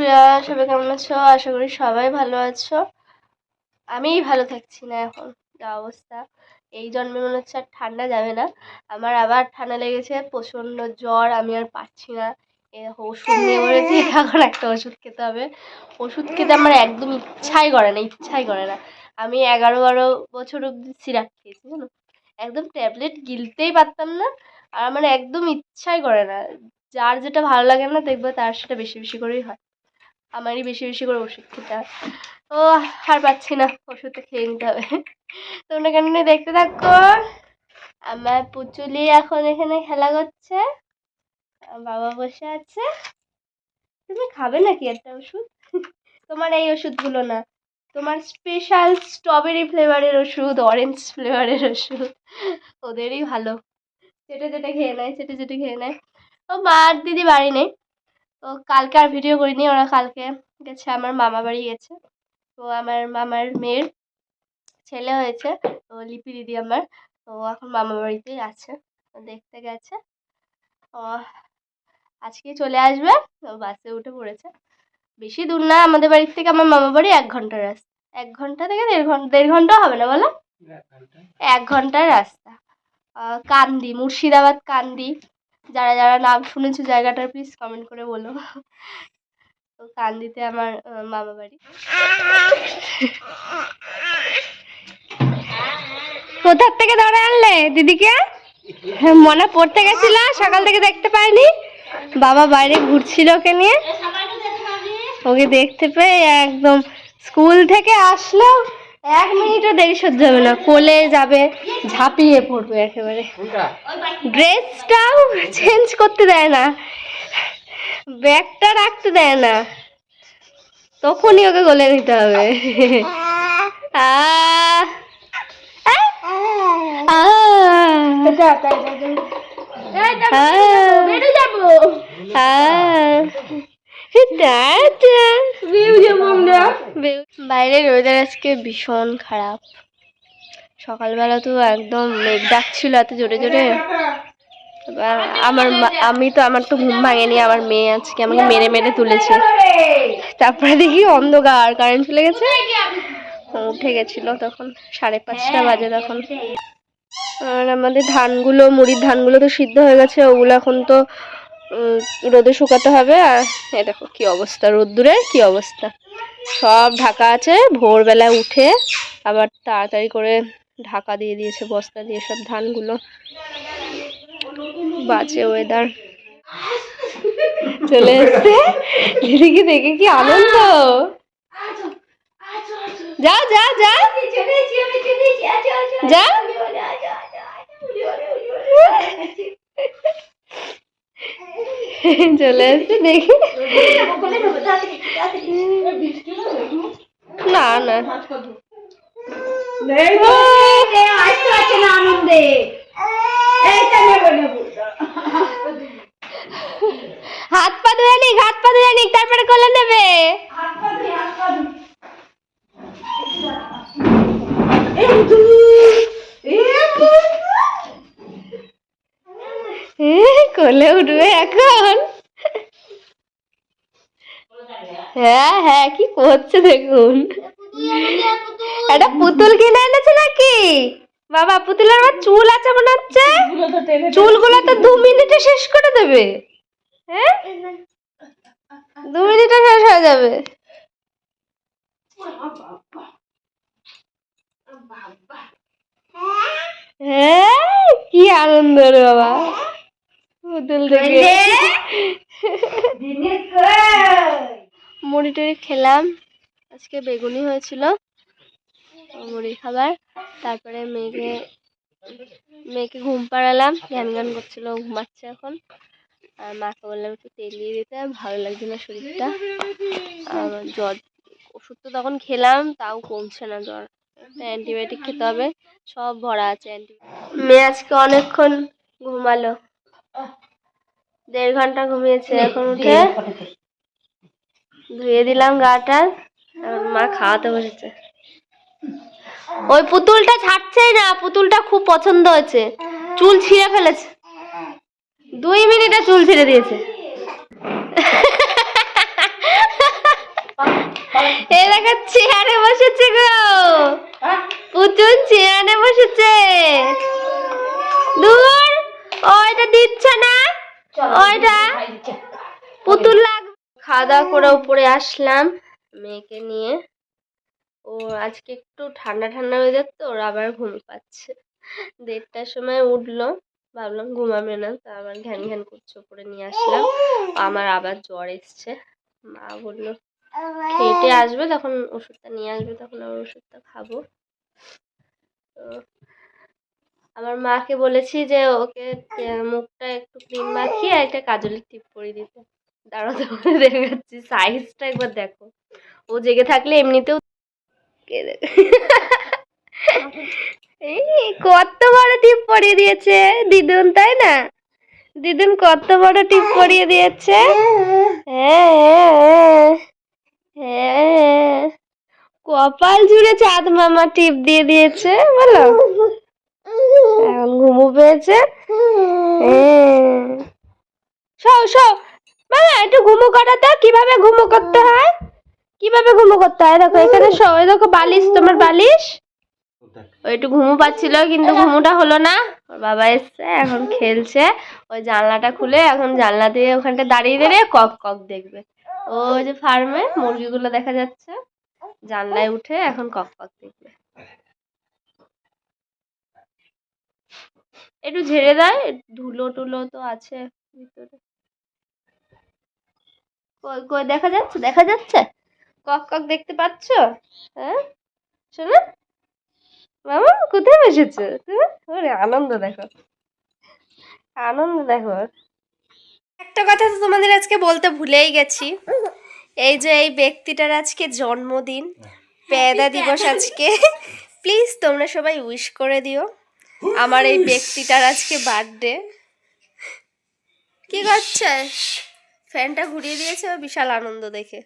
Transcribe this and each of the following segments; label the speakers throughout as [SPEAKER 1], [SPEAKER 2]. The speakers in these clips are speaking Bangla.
[SPEAKER 1] এভরিওয়ান, সবাই কেমন আছো? আশা করি সবাই ভালো আছো। আমিই ভালো থাকছি না এখন, যা অবস্থা। এই জন্মে মনে হচ্ছে আর ঠান্ডা যাবে না। আমার আবার ঠান্ডা লেগেছে, প্রচণ্ড জ্বর, আমি আর পারছি না। এরকম ওষুধ নিয়ে বলেছি, এখন একটা ওষুধ খেতে হবে। ওষুধ খেতে আমার একদম ইচ্ছাই করে না, ইচ্ছাই করে না। আমি 11-12 বছর অব্দি সিরাপ খেয়েছি, জানো, একদম ট্যাবলেট গিলতেই পারতাম না। আর আমার একদম ইচ্ছাই করে না। যার যেটা ভালো লাগে না দেখবে তার সেটা বেশি বেশি করেই হয়। আমারই বেশি বেশি করে ওষুধ খেতে হয়। ও, আর পাচ্ছি না, ওষুধটা খেয়ে নিতে হবে। তোমরা কেন দেখতে থাকো। আমার পুচুলি এখন এখানে খেলা করছে, বাবা বসে আছে। তুমি খাবে নাকি একটা ওষুধ? তোমার এই ওষুধগুলো না, তোমার স্পেশাল স্ট্রবেরি ফ্লেভারের ওষুধ, অরেঞ্জ ফ্লেভারের ওষুধ, ওদেরই ভালো। চেটে চেটে খেয়ে নেয়, চেটে চেটে খেয়ে নেয়। ও মা আর দিদি বাড়ি নেই, তো কালকে আর ভিডিও করিনি। ওরা কালকে গেছে, আমার মামা বাড়ি গেছে। তো আমার মামার মেয়ের ছেলে হয়েছে, তো লিপি দিদি আমার, তো এখন মামা বাড়িতেই আছে, তো দেখতে গেছে। ও আজকে চলে আসবে, তো বাসে উঠে পড়েছে। বেশি দূর না আমাদের বাড়ির থেকে আমার মামা বাড়ি, 1 ঘন্টার রাস্তা। 1 ঘন্টা থেকে 1.5 ঘন্টা হবে না বলো, 1 ঘন্টার রাস্তা। কান্দি, মুর্শিদাবাদ কান্দি। যারা যারা নাম শুনেছো জায়গাটার প্লিজ কমেন্ট করে বলো। তো কান্দিতে আমার মামা বাড়ি। কোথার থেকে ধরে আনলে দিদিকে? মনে পড়তে গেছিল, সকাল থেকে দেখতে পাইনি। বাবা বাইরে ঘুরছিল ওকে নিয়ে, ওকে দেখতে পেয়ে একদম স্কুল থেকে আসলো, 1 মিনিটও দেরি সহ্য হবে না, কোলে যাবে, ঝাঁপিয়ে পড়বে একেবারে। ড্রেসটাও চেঞ্জ করতে দেয় না, ব্যাগটা রাখতে দেয় না, তখনই ওকে কোলে নিতে হবে। বাইরের ওয়েদার আজকে ভীষণ খারাপ। সকালবেলা তো একদম মেঘ ডাকছিল এত জোরে জোরে। আমার তো ঘুম ভাঙেনি, আমার মেয়ে আজকে আমাকে মেরে মেরে তুলেছে। তারপরে দেখি অন্ধকার, কারেন্ট চলে গেছে। উঠে গেছিল তখন, 5:30 বাজে তখন। আর আমাদের ধানগুলো, মুড়ির ধানগুলো তো সিদ্ধ হয়ে গেছে, ওগুলো এখন তো রোদে শুকাতে হবে। আর এ দেখো কি অবস্থা, রোদ্দুরের কি অবস্থা, সব ঢাকা আছে। ভোরবেলায় উঠে আবার তাড়াতাড়ি করে ঢাকা দিয়ে দিয়েছে বস্তা দিয়ে সব ধানগুলো। বাজে ওয়েদার। চলে এসছে দিদিকে দেখে, কি আনন্দ। যা যা যা যা, চলে আসছে দেখি। না না আনন্দে হাত পা ধুয়ে নিক, হাত পা ধুয়ে নিক, তারপরে কোলে নেবে। কোলে উঠবে এখন। হ্যাঁ হ্যাঁ, কি করছে দেখুন। একটা পুতুল কিনে এনেছে নাকি বাবা? পুতুলের আবার চুল আছে মনে হচ্ছে, চুলগুলো তো 2 মিনিটে শেষ করে দেবে। হ্যাঁ, 2 মিনিটে শেষ হয়ে যাবে। হ্যাঁ, কি আনন্দ রে বাবা পুতুল দেখে। মুড়ি টুড়ি খেলাম, আজকে বেগুনি হয়েছিল মুড়ি খাবার। তারপরে মেয়েকে ঘুম পাড়ালাম, ধ্যান গান করছিল, ঘুমাচ্ছে এখন। আর মাকে বললাম একটু তেল দিয়ে দিতে, ভালো লাগছে না শরীরটা। জ্বর ওষুধ তো তখন খেলাম, তাও কমছে না জ্বর। একটা অ্যান্টিবায়োটিক খেতে হবে, সব ভরা আছে অ্যান্টিবায়োটিক। মেয়ে আজকে অনেকক্ষণ ঘুমালো, 1.5 ঘন্টা ঘুমিয়েছে। এখন উঠে ধুয়ে দিলাম গাটা, এখন মা খাওয়াতে বসেছে। ওই পুতুলটা ছাড়ছেই না, পুতুলটা খুব পছন্দ হয়েছে, চুল ছিঁড়ে ফেলেছে, 2 মিনিটে চুল ছিঁড়ে দিয়েছে। এই দেখা চেয়ারে বসেছে গো, পুতুল চেয়ারে বসেছে। দূর, ওইটা দিচ্ছে না, ওইটা পুতুল লাগ। খাওয়া দাওয়া করে উপরে আসলাম মেয়েকে নিয়ে। ও আজকে একটু ঠান্ডা ঠান্ডা ওয়েদার তো, ওর আবার ঘুম পাচ্ছে। 1:30টার সময় উঠলো, ভাবলাম ঘুমাবে না, তা আবার ঘ্যান ঘ্যান করছে, উপরে নিয়ে আসলাম। আমার আবার জ্বর এসছে, মা বললো খেটে আসবে তখন ওষুধটা নিয়ে আসবে, তখন আবার ওষুধটা খাবো। তো আমার মাকে বলেছি যে ওকে মুখটা একটু ক্রিম মাখিয়ে একটা কাজলের টিপ পরিয়ে দিতে। দাঁড়াও তোমাদের দেখাচ্ছি, সাইজটা একবার দেখো। ও জেগে থাকলে এমনিতেও এই কত বড় টিপ পরিয়ে দিয়েছে দিদুন, তাই না? দিদুন কত বড় টিপ পরিয়ে দিয়েছে। হ্যাঁ হ্যাঁ, কপাল জুড়ে চাঁদ মামা টিপ দিয়ে দিয়েছে, বলো। এখন ঘুমু পেয়েছে। শো শো মামা, একটু ঘুমু করাতে, কিভাবে ঘুমু করতে হয়, কিভাবে ঘুমু করতে হয় দেখো, এখানে শো। এই দেখো বালিশ, তোমার বালিশ। ও একটু ঘুমু পাচ্ছিল কিন্তু ঘুমুটা হলো না। ওর বাবা এসছে, এখন খেলছে। ওই জানলাটা খুলে এখন জানলা দিয়ে ওখানটা দাঁড়িয়ে দাঁড়িয়ে কক কক দেখবে। ওই যে ফার্মে মুরগিগুলো দেখা যাচ্ছে, জানলায় উঠে এখন কক কক দেখবে। একটু ঝেড়ে দেয়, ধুলো টুলো তো আছে ভিতরে। কই কই দেখা যাচ্ছে, দেখা যাচ্ছে কক কক দেখতে পাচ্ছ? হ্যাঁ শোনো মামা, কোথায় বসেছো তুমি? ওরে আনন্দ দেখো, আনন্দ দেখো। একটা কথা তো তোমাদের আজকে বলতে ভুলেই গেছি, এই যে এই ব্যক্তিটার আজকে জন্মদিন, পেদা দিবস আজকে। প্লিজ তোমরা সবাই উইশ করে দিও, আমার এই ব্যক্তিটার আজকে বার্থডে। কি করছে? ফ্যানটা ঘুরিয়ে দিয়েছে, ও বিশাল আনন্দ দেখে।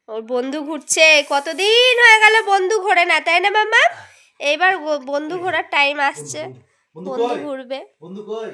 [SPEAKER 1] ওর বন্ধু ঘুরছে, কতদিন হয়ে গেল বন্ধু ঘোরে না, তাই না মামা? এইবার বন্ধু ঘোরার টাইম আসছে, বন্ধু ঘুরবে। বন্ধু কই?